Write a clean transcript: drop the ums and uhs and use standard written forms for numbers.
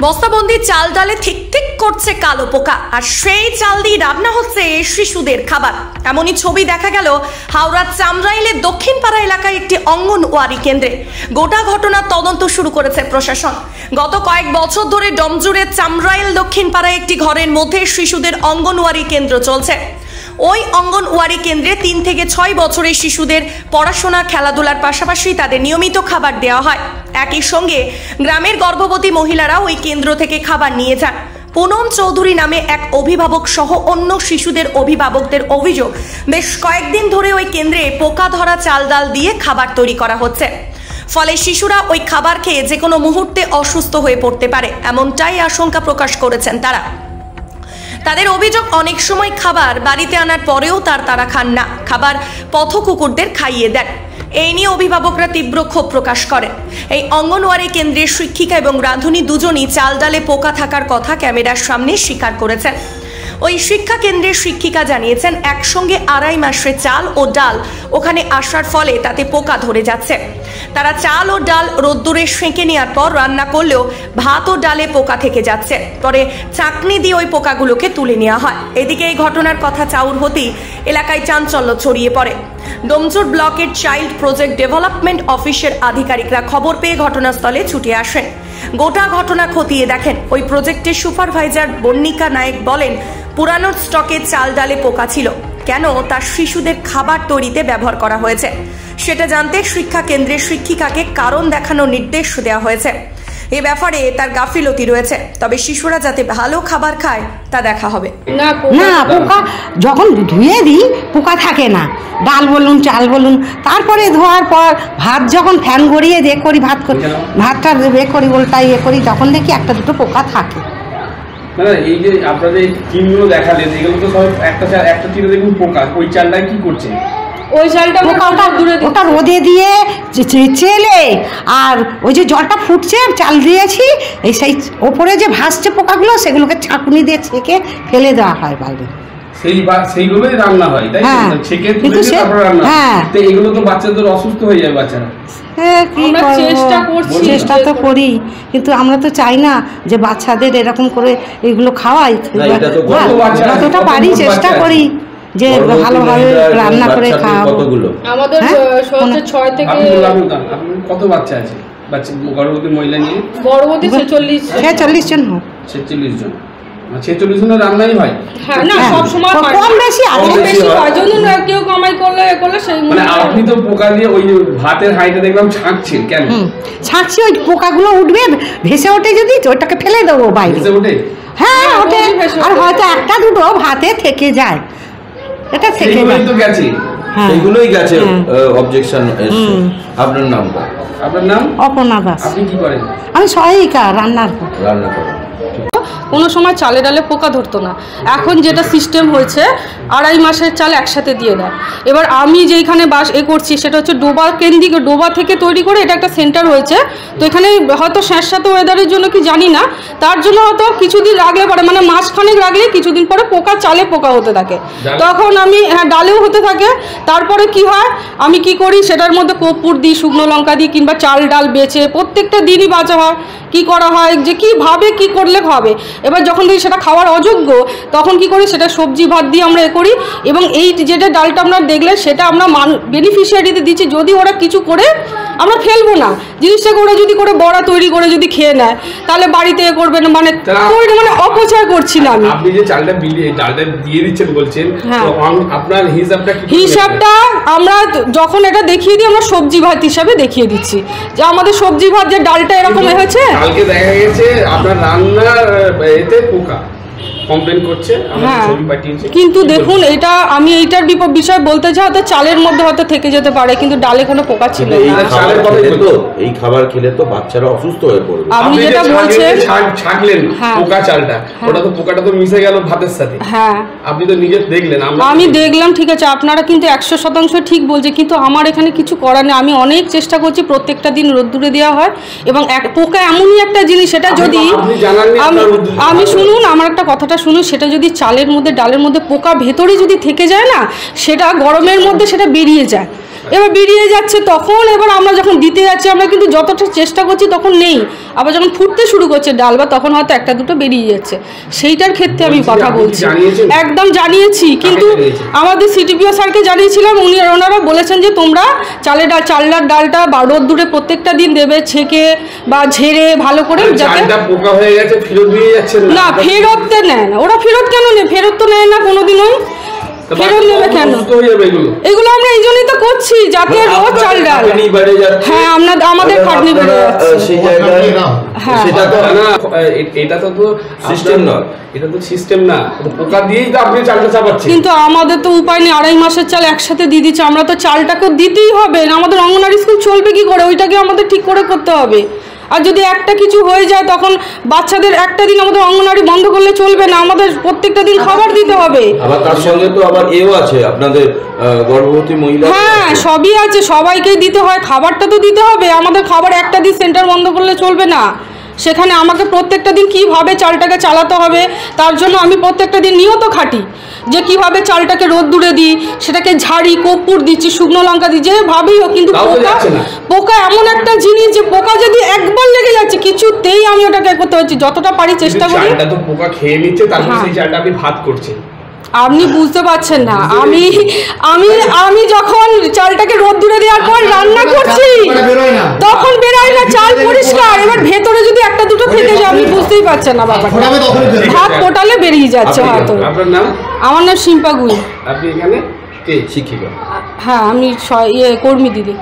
বস্তাবন্দি চাল ডালে ঠিক ঠিক করছে কালো পোকা, আর সেই চাল দিয়ে রান্না হচ্ছে শিশুদের খাবার। এমনই ছবি দেখা গেল হাওড়ার চামরাইলের দক্ষিণ পাড়া এলাকায় একটি অঙ্গনওয়াড়ি কেন্দ্রে। গোটা ঘটনার তদন্ত শুরু করেছে প্রশাসন। গত কয়েক বছর ধরে ডমজুরের চামরাইল দক্ষিণ পাড়ায় একটি ঘরের মধ্যে শিশুদের অঙ্গনওয়াড়ি কেন্দ্র চলছে। ওই অঙ্গনওয়াড়ি কেন্দ্রে 3 থেকে 6 বছরের শিশুদের পড়াশোনা, খেলাধুলার পাশাপাশি তাদের নিয়মিত খাবার দেওয়া হয়। একই সঙ্গে গ্রামের গর্ভবতী মহিলারা ওই কেন্দ্র থেকে খাবার নিয়ে যান। পুনম চৌধুরী নামে এক অভিভাবক সহ অন্য শিশুদের অভিভাবকদের অভিযোগ, বেশ কয়েকদিন ধরে ওই কেন্দ্রে পোকা ধরা চাল ডাল দিয়ে খাবার তৈরি করা হচ্ছে। ফলে শিশুরা ওই খাবার খেয়ে যে কোনো মুহূর্তে অসুস্থ হয়ে পড়তে পারে, এমনটাই আশঙ্কা প্রকাশ করেছেন তারা। তাদের অভিযোগ, অনেক সময় খাবার বাড়িতে আনার পরেও তারা খান না, খাবার পথ কুকুরদের খাইয়ে দেন। এই নিয়ে অভিভাবকরা তীব্র ক্ষোভ প্রকাশ করেন। এই অঙ্গনওয়াড়ি কেন্দ্রের শিক্ষিকা এবং রাঁধুনি দুজনই চাল ডালে পোকা থাকার কথা ক্যামেরার সামনে স্বীকার করেছেন। ওই শিক্ষা কেন্দ্রের শিক্ষিকা জানিয়েছেন, একসঙ্গে 2.5 মাসের চাল ও ডাল ওখানে আসার ফলে তাতে পোকা ধরে যাচ্ছে। তারা চাল ও ডাল রোদ্দুরে সেঁকে নেওয়ার পর রান্না করলেও ভাত ও ডালে পোকা থেকে যাচ্ছে। পরে চাকনি দিয়ে ওই পোকাগুলোকে তুলে নেওয়া হয়। এদিকে এই ঘটনার কথা চাউর হতেই এলাকায় চাঞ্চল্য ছড়িয়ে পড়ে। ডোমজুর ব্লকের চাইল্ড প্রজেক্ট ডেভেলপমেন্ট অফিসের আধিকারিকরা খবর পেয়ে ঘটনাস্থলে ছুটে আসেন। গোটা ঘটনা খতিয়ে দেখেন। ওই প্রজেক্টের সুপারভাইজার বর্ণিকা নায়েক বলেন, পুরানো স্টকে চাল ডালে পোকা ছিল, কেন তার শিশুদের খাবার তৈরিতে ব্যবহার করা হয়েছে সেটা জানতে শিক্ষা কেন্দ্রের শিক্ষিকাকে কারণ দেখানোর নির্দেশ দেওয়া হয়েছে। এ ব্যাপারে তার গাফিলতি রয়েছে, তবে শিশুরা যাতে ভালো খাবার খায় তা দেখা হবে। না পোকা যখন ধুয়ে দিই পোকা থাকে না, ডাল বলুন চাল বলুন। তারপরে ধোয়ার পর ভাত যখন ফ্যান গড়িয়ে করি ভাতটা করি উল্টাই করি, তখন দেখি একটা দুটো পোকা থাকে। মানে এই যে আপনাদের টিমগুলো দেখালেন, এগুলো তো সব একটা টিমে দেখুন পোকা, ওই চালটাই কি করছে? ওই চালটা ওটা রোদে দিয়ে চেলে, আর ওই যে জলটা ফুটছে চাল দিয়েছি, এই সেই ওপরে যে ভাসছে পোকাগুলো সেগুলোকে ছাঁকুনি দিয়ে ছেঁকে ফেলে দেওয়া হয় বাইরে। সেইগুলোই রান্না হয়, তাই না? ছেঁকে তুলে দিয়ে তারপর রান্না। হ্যাঁ, তো এগুলো তো বাচ্চাদের অসুস্থ হয়ে যায় বাচ্চারা। চেষ্টা তো করি, কিন্তু আমরা তো চাই না যে বাচ্চাদের এরকম করে এগুলো খাওয়াই। যতটা পারি চেষ্টা করি যে ভালোভাবে রান্না করে খাওয়াবো। আমাদের 6 থেকে কত বাচ্চা আছে? গর্ভবতী মহিলা নিয়ে গর্ভবতী 46 জন হোক। 46 জন। 46 জনের রান্নাই হয়? হ্যাঁ, না সব সময় কম বেশি হয়, জন্য কেউ কামাই করলে সেই। মানে আপনি তো পোকা দিয়ে ওই ভাতের হাঁড়িটা দেখলাম ছাঁকছেন, কেন ছাঁকছি? ওই পোকাগুলো উঠবে, ভেসে ওঠে যদি ওটাকে ফেলে দেবো বাইরে। ভেসে ওঠে? হ্যাঁ ওঠে, আর হয়তো একটা দুটো ভাতে থেকে যায়। এটা থেকে তো গেছে, এইগুলোই গেছে। অবজেকশন এসছে। আপনার নামটা? আপনার নাম? অপর্ণা দাস। আপনি কি করেন? আমি সহায়িকা, রান্না করেন। কোনো সময় চালে ডালে পোকা ধরতো না, এখন যেটা সিস্টেম হয়েছে 2.5 মাসের চাল একসাথে দিয়ে দেয়। এবার আমি যেইখানে করছি সেটা হচ্ছে ডোবা কেন্দ্রিক, ডোবা থেকে তৈরি করে এটা একটা সেন্টার হয়েছে। তো এখানে হয়তো স্যাঁতস্যাঁতে ওয়েদারের জন্য কি জানি না, তার জন্য হয়তো কিছুদিন রাখলে পরে, মানে মাসখানেক রাখলে কিছুদিন পরে পোকা চালে পোকা হতে থাকে। তখন আমি ডালেও হতে থাকে। তারপরে কি হয়, আমি কি করি, সেটার মধ্যে কর্পূর দিই, শুকনো লঙ্কা দিই, কিংবা চাল ডাল বেচে প্রত্যেকটা দিনই বাঁচা হয়। কি করা হয় যে কীভাবে কি করলে হবে। এবার যখন দেখি সেটা খাওয়ার অযোগ্য, তখন কি করি, সেটা সবজি ভাত দিয়ে আমরা করি। এবং এই যেটা ডালটা আমরা দেখলে সেটা আমরা বেনিফিশিয়ারিতে দিচ্ছি। যদি ওরা কিছু করে আমরা ফেলবো না জিনিসটাকে, ওরা যদি করে বড়া তৈরি করে যদি খেয়ে নেয় তাহলে বাড়িতে করবে না, মানে অপচয় করছি না আমি। আপনি যে ডালটা দিয়ে দিচ্ছেন বলছেন, আপনার হিসাবটা আমরা যখন এটা দেখিয়ে দিই, আমরা সবজি ভাত হিসাবে দেখিয়ে দিচ্ছি যে আমাদের সবজি ভাত যে ডালটা এরকম হয়েছে। কালকে দেখা গেছে আপনার রান্নার এতে পোকা কমপ্লেন করছে, ছবি পাঠিয়েছে। কিন্তু দেখুন, এটা আমি এইটার বিষয় বলতে চাই, হয়তো চালের মধ্যে হয়তো থেকে যেতে পারে, কিন্তু ডালে কোনো পোকা ছিল না। এই খাবার খেলে তো বাচ্চারা অসুস্থ হয়ে পড়বে। আপনি যেটা বলছেন ছাগলেন পোকা চালটা, ওটা তো পোকাটা তো মিশে গেল ভাতের সাথে। হ্যাঁ, আপনি তো নিজে দেখলেন। আমি দেখলাম, ঠিক আছে, আপনারা কিন্তু 100% ঠিক বলছে, কিন্তু আমার এখানে কিছু করার নেই। আমি অনেক চেষ্টা করছি, প্রত্যেকটা দিন রোদ্দুরে দেওয়া হয়। এবং পোকা এমনই একটা জিনিস, সেটা যদি আমি শুনুন, আমার একটা কথাটা শুনুন, সেটা যদি চালের মধ্যে ডালের মধ্যে পোকা ভেতরে যদি থেকে যায় না, সেটা গরমের মধ্যে সেটা বেরিয়ে যায়। এবার বেরিয়ে যাচ্ছে, তখন এবার আমরা যখন দিতে যাচ্ছি আমরা কিন্তু যতটা চেষ্টা করছি তখন নেই, আবার যখন ফুটতে শুরু করছে ডাল বা তখন হয়তো একটা দুটো বেরিয়ে যাচ্ছে। সেইটার ক্ষেত্রে আমি কথা বলছি, একদম জানিয়েছি, কিন্তু আমাদের সিটিপিও স্যারকে জানিয়েছিলাম, ওনারা বলেছেন যে তোমরা চালের ডালটা রোদ্দুরে প্রত্যেকটা দিন দেবে, ছেঁকে বা ঝেড়ে ভালো করে, যাতে পোকা হয়ে গেছে ফেরত দিয়ে যাচ্ছে না। ফেরততে নেয় না ওরা, ফেরত কেন নেয়? ফেরত তো নেয় না কোনোদিনই, ফেরত নেবে কেন? এগুলো আমরা এই জন্যই তো করছি যাতে রোজ চাল ডাল। হ্যাঁ, আমাদের খাটনি বেড়ে যাচ্ছে। এটা তো সিস্টেম না, এটা তো সিস্টেম না, পোকা দিয়েই তো আপনি চালটা চাপাচ্ছেন। কিন্তু আমাদের তো উপায় নেই, 2.5 মাসের চাল একসাথে দিয়ে দিচ্ছে, আমরা তো চালটাকে দিতেই হবে, আমাদের অঙ্গনওয়াড়ি স্কুল চলবে কি করে? ওইটাকে আমাদের ঠিক করে করতে হবে। আর যদি একটা কিছু হয়ে যায় তখন বাচ্চাদের একটা দিন আমাদের অঙ্গনওয়াড়ি বন্ধ করলে চলবে না, আমাদের প্রত্যেকটা দিন খাবার দিতে হবে। আবার তার সঙ্গে তো আবার এও আছে আপনাদের গর্ভবতী মহিলা। হ্যাঁ, সবই আছে, সবাইকেই দিতে হয়, খাবারটা তো দিতে হবে। আমাদের খাবার একটা দিন সেন্টার বন্ধ করলে চলবে না, সেখানে আমাকে প্রত্যেকটা দিন কীভাবে চালটাকে চালাতে হবে তার জন্য আমি প্রত্যেকটা দিন নিয়ত খাটি, যে কিভাবে চালটাকে রোদ্দুরে দিই, সেটাকে ঝাড়ি, কর্পূর দিচ্ছি, শুকনো লঙ্কা দিই, যেভাবেই হোক। কিন্তু পোকা এমন একটা জিনিস যে পোকা যদি একবার লেগে যাচ্ছে কিছুতেই আমি ওটাকে করতে পারছি, যতটা পারি চেষ্টা করি। চালটা তো পোকা খেয়ে নিচ্ছে, তারপর সেই চালটা আপনি ভাত করছেন। আপনি বুঝতে পারছেন না, আমি যখন চালটাকে রোদ্দুরে দেওয়ার পর রান্না করছি তখন বেরোয় না, চাল পরিষ্কার। এবার ভেতরে যদি একটা দুটো থেকে যায় আপনি বুঝতেই পারছেন না ব্যাপারটা, ভাত কোটালে বেরিয়ে যাচ্ছে হয়তো। আপনার নাম? আমার নাম শিম্পা গুই। আপনি এখানে কে? শিক্ষিকা? হ্যাঁ, আমি কর্মী দিদি।